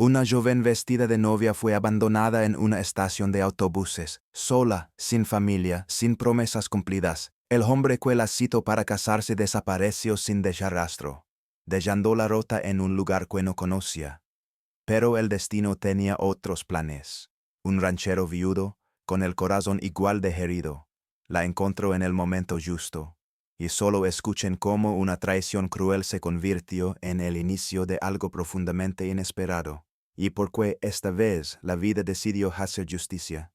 Una joven vestida de novia fue abandonada en una estación de autobuses, sola, sin familia, sin promesas cumplidas. El hombre que la citó para casarse desapareció sin dejar rastro, dejándola rota en un lugar que no conocía. Pero el destino tenía otros planes. Un ranchero viudo, con el corazón igual de herido, la encontró en el momento justo. Y solo escuchen cómo una traición cruel se convirtió en el inicio de algo profundamente inesperado. Y por qué esta vez la vida decidió hacer justicia.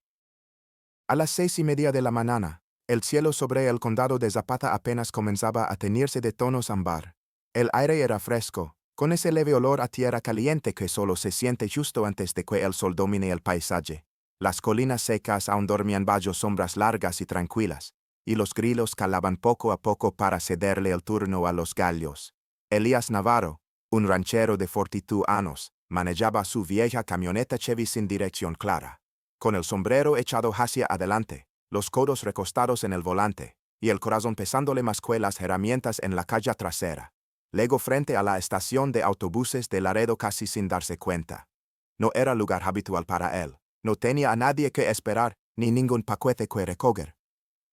A las 6:30 de la mañana, el cielo sobre el condado de Zapata apenas comenzaba a teñirse de tonos ámbar. El aire era fresco, con ese leve olor a tierra caliente que solo se siente justo antes de que el sol domine el paisaje. Las colinas secas aún dormían bajo sombras largas y tranquilas, y los grillos calaban poco a poco para cederle el turno a los gallos. Elías Navarro, un ranchero de 42 años, manejaba su vieja camioneta Chevy sin dirección clara, con el sombrero echado hacia adelante, los codos recostados en el volante, y el corazón pesándole más que las herramientas en la calle trasera. Luego frente a la estación de autobuses de Laredo casi sin darse cuenta. No era lugar habitual para él, no tenía a nadie que esperar, ni ningún paquete que recoger.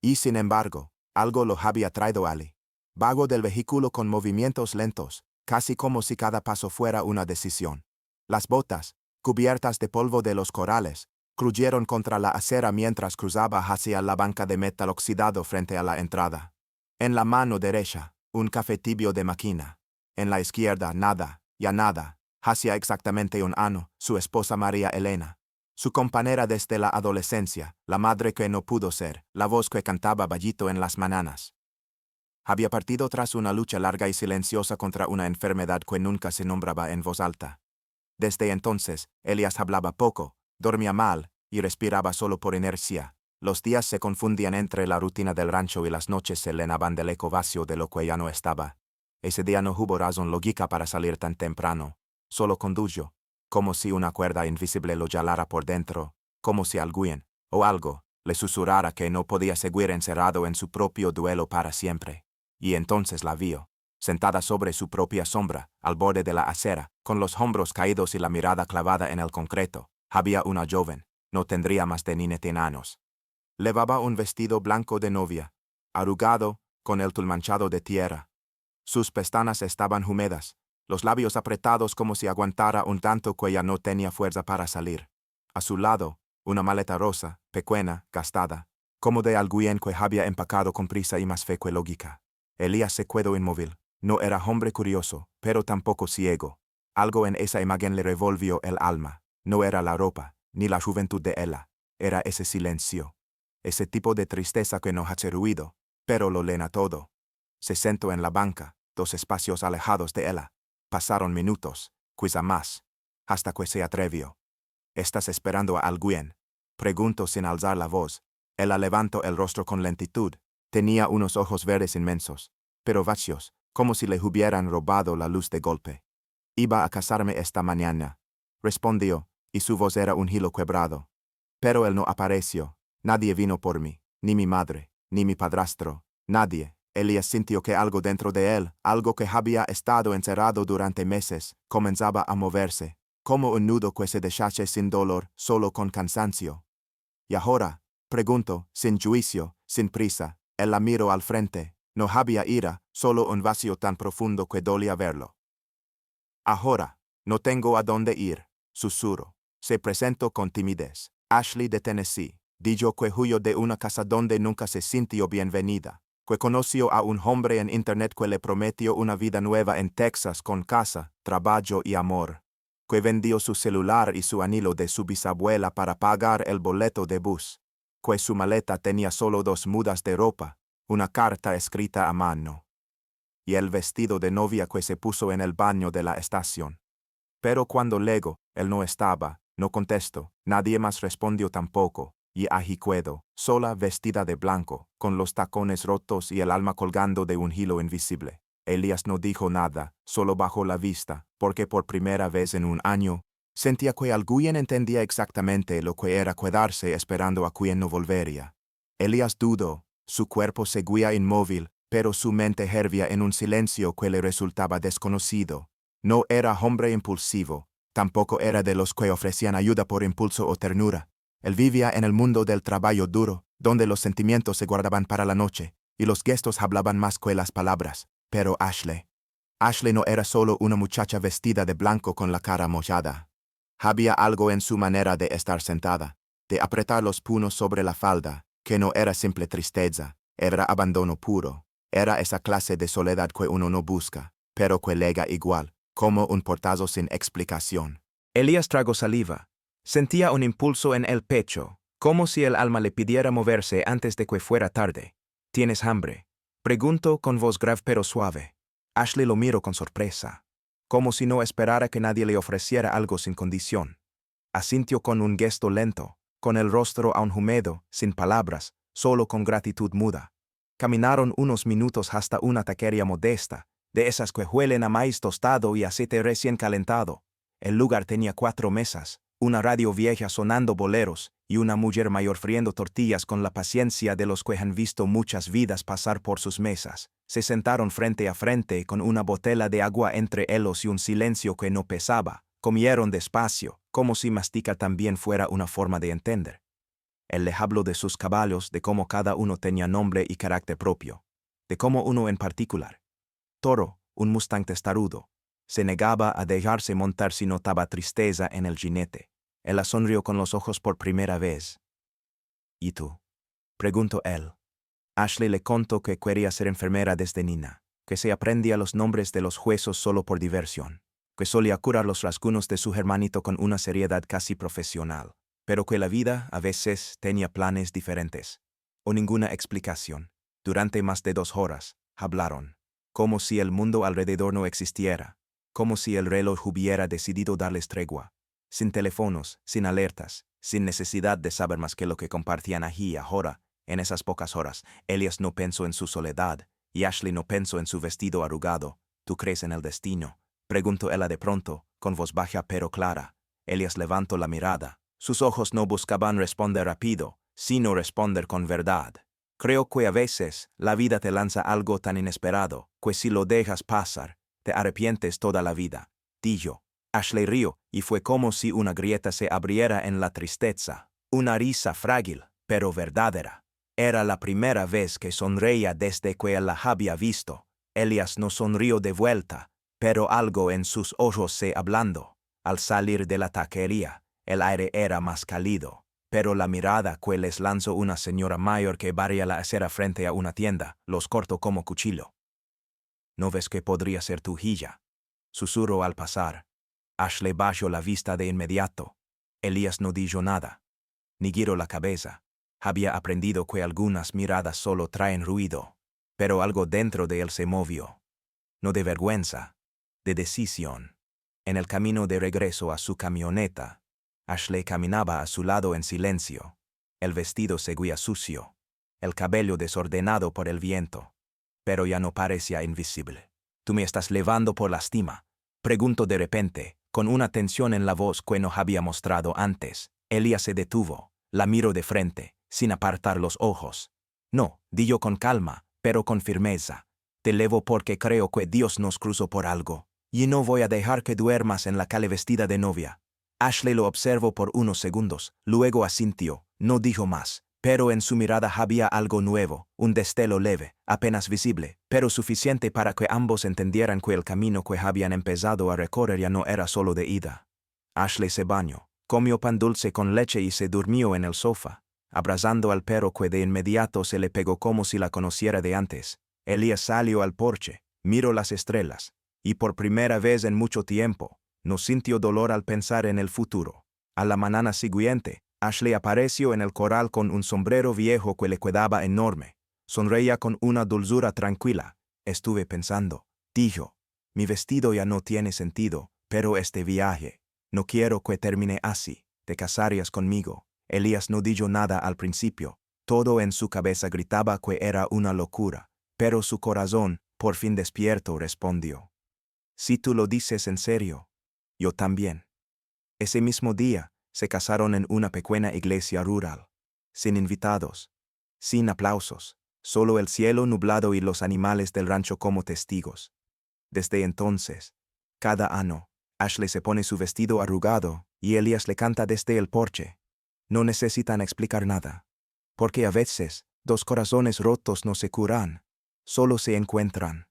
Y sin embargo, algo lo había traído allí. Vago del vehículo con movimientos lentos, casi como si cada paso fuera una decisión. Las botas, cubiertas de polvo de los corrales, crujeron contra la acera mientras cruzaba hacia la banca de metal oxidado frente a la entrada. En la mano derecha, un café tibio de máquina. En la izquierda, nada, ya nada, hacía exactamente un año, su esposa María Elena. Su compañera desde la adolescencia, la madre que no pudo ser, la voz que cantaba bajito en las mañanas. Había partido tras una lucha larga y silenciosa contra una enfermedad que nunca se nombraba en voz alta. Desde entonces, Elías hablaba poco, dormía mal, y respiraba solo por inercia. Los días se confundían entre la rutina del rancho y las noches se llenaban del eco vacío de lo que ya no estaba. Ese día no hubo razón lógica para salir tan temprano. Solo condujo, como si una cuerda invisible lo jalara por dentro, como si alguien, o algo, le susurrara que no podía seguir encerrado en su propio duelo para siempre. Y entonces la vio, sentada sobre su propia sombra, al borde de la acera, con los hombros caídos y la mirada clavada en el concreto. Había una joven, no tendría más de 19 años. Llevaba un vestido blanco de novia, arrugado, con el tul manchado de tierra. Sus pestañas estaban húmedas, los labios apretados como si aguantara un tanto que ya no tenía fuerza para salir. A su lado, una maleta rosa, pequeña, gastada, como de alguien que había empacado con prisa y más fe que lógica. Elías se quedó inmóvil. No era hombre curioso, pero tampoco ciego. Algo en esa imagen le revolvió el alma. No era la ropa, ni la juventud de ella. Era ese silencio. Ese tipo de tristeza que no hace ruido, pero lo llena todo. Se sentó en la banca, 2 espacios alejados de ella. Pasaron minutos, quizá más, hasta que se atrevió. ¿Estás esperando a alguien?, preguntó sin alzar la voz. Ella levantó el rostro con lentitud. Tenía unos ojos verdes inmensos, pero vacíos, como si le hubieran robado la luz de golpe. Iba a casarme esta mañana, respondió, y su voz era un hilo quebrado. Pero él no apareció. Nadie vino por mí, ni mi madre, ni mi padrastro, nadie. Elías sintió que algo dentro de él, algo que había estado encerrado durante meses, comenzaba a moverse, como un nudo que se deshace sin dolor, solo con cansancio. ¿Y ahora?, preguntó, sin juicio, sin prisa. Él la miró al frente. No había ira, solo un vacío tan profundo que dolía verlo. Ahora, no tengo a dónde ir, susurró. Se presentó con timidez. Ashley de Tennessee, dijo que huyó de una casa donde nunca se sintió bienvenida, que conoció a un hombre en internet que le prometió una vida nueva en Texas con casa, trabajo y amor, que vendió su celular y su anillo de su bisabuela para pagar el boleto de bus, que su maleta tenía solo 2 mudas de ropa, una carta escrita a mano, y el vestido de novia que se puso en el baño de la estación. Pero cuando luego, él no estaba, no contestó, nadie más respondió tampoco, y allí quedó, sola, vestida de blanco, con los tacones rotos y el alma colgando de un hilo invisible. Elías no dijo nada, solo bajó la vista, porque por primera vez en un año, sentía que alguien entendía exactamente lo que era quedarse esperando a quien no volvería. Elías dudó, su cuerpo seguía inmóvil, pero su mente hervía en un silencio que le resultaba desconocido. No era hombre impulsivo, Tampoco era de los que ofrecían ayuda por impulso o ternura. Él vivía en el mundo del trabajo duro, donde los sentimientos se guardaban para la noche, y los gestos hablaban más que las palabras. Pero Ashley no era solo una muchacha vestida de blanco con la cara mojada. Había algo en su manera de estar sentada, de apretar los puños sobre la falda, que no era simple tristeza, era abandono puro. Era esa clase de soledad que uno no busca, pero que llega igual, como un portazo sin explicación. Elías tragó saliva. Sentía un impulso en el pecho, como si el alma le pidiera moverse antes de que fuera tarde. ¿Tienes hambre?, preguntó con voz grave pero suave. Ashley lo miró con sorpresa, como si no esperara que nadie le ofreciera algo sin condición. Asintió con un gesto lento, con el rostro aún húmedo, sin palabras, solo con gratitud muda. Caminaron unos minutos hasta una taquería modesta, de esas que huelen a maíz tostado y aceite recién calentado. El lugar tenía 4 mesas, una radio vieja sonando boleros y una mujer mayor friendo tortillas con la paciencia de los que han visto muchas vidas pasar por sus mesas. Se sentaron frente a frente con una botella de agua entre ellos y un silencio que no pesaba. Comieron despacio, como si masticar también fuera una forma de entender. Él le habló de sus caballos, de cómo cada uno tenía nombre y carácter propio, de cómo uno en particular, Toro, un mustang testarudo, se negaba a dejarse montar si notaba tristeza en el jinete. Él la sonrió con los ojos por primera vez. ¿Y tú?, preguntó él. Ashley le contó que quería ser enfermera desde niña, que se aprendía los nombres de los huesos solo por diversión, que solía curar los rasguños de su hermanito con una seriedad casi profesional, pero que la vida, a veces, tenía planes diferentes. O ninguna explicación. Durante más de 2 horas, hablaron, como si el mundo alrededor no existiera, como si el reloj hubiera decidido darles tregua, sin teléfonos, sin alertas, sin necesidad de saber más que lo que compartían allí y ahora. En esas pocas horas, Elías no pensó en su soledad, y Ashley no pensó en su vestido arrugado. ¿Tú crees en el destino?, preguntó ella de pronto, con voz baja pero clara. Elías levantó la mirada. Sus ojos no buscaban responder rápido, sino responder con verdad. Creo que a veces la vida te lanza algo tan inesperado, que si lo dejas pasar, te arrepientes toda la vida, dijo. Ashley rió, y fue como si una grieta se abriera en la tristeza. Una risa frágil, pero verdadera. Era la primera vez que sonreía desde que él la había visto. Elías no sonrió de vuelta, pero algo en sus ojos se ablandó. Al salir de la taquería, el aire era más cálido, pero la mirada que les lanzó una señora mayor que barría la acera frente a una tienda los cortó como cuchillo. ¿No ves que podría ser tu hija?, susurró al pasar. Ashley bajó la vista de inmediato. Elías no dijo nada, ni giró la cabeza. Había aprendido que algunas miradas solo traen ruido, pero algo dentro de él se movió. No de vergüenza, de decisión. En el camino de regreso a su camioneta, Ashley caminaba a su lado en silencio. El vestido seguía sucio, el cabello desordenado por el viento, pero ya no parecía invisible. ¿Tú me estás llevando por lastima?, preguntó de repente, con una tensión en la voz que no había mostrado antes. Elías se detuvo, la miró de frente, sin apartar los ojos. No, dijo con calma, pero con firmeza. Te llevo porque creo que Dios nos cruzó por algo, y no voy a dejar que duermas en la calle vestida de novia. Ashley lo observó por unos segundos, luego asintió, no dijo más, pero en su mirada había algo nuevo, un destello leve, apenas visible, pero suficiente para que ambos entendieran que el camino que habían empezado a recorrer ya no era solo de ida. Ashley se bañó, comió pan dulce con leche y se durmió en el sofá, abrazando al perro que de inmediato se le pegó como si la conociera de antes. Elías salió al porche, miró las estrellas, y por primera vez en mucho tiempo, no sintió dolor al pensar en el futuro. A la mañana siguiente, Ashley apareció en el corral con un sombrero viejo que le quedaba enorme. Sonreía con una dulzura tranquila. Estuve pensando, dijo, mi vestido ya no tiene sentido, pero este viaje, no quiero que termine así. ¿Te casarías conmigo? Elías no dijo nada al principio. Todo en su cabeza gritaba que era una locura, pero su corazón, por fin despierto, respondió. Si tú lo dices en serio, yo también. Ese mismo día, se casaron en una pequeña iglesia rural, sin invitados, sin aplausos, solo el cielo nublado y los animales del rancho como testigos. Desde entonces, cada año, Ashley se pone su vestido arrugado, y Elias le canta desde el porche. No necesitan explicar nada. Porque a veces, dos corazones rotos no se curan, solo se encuentran.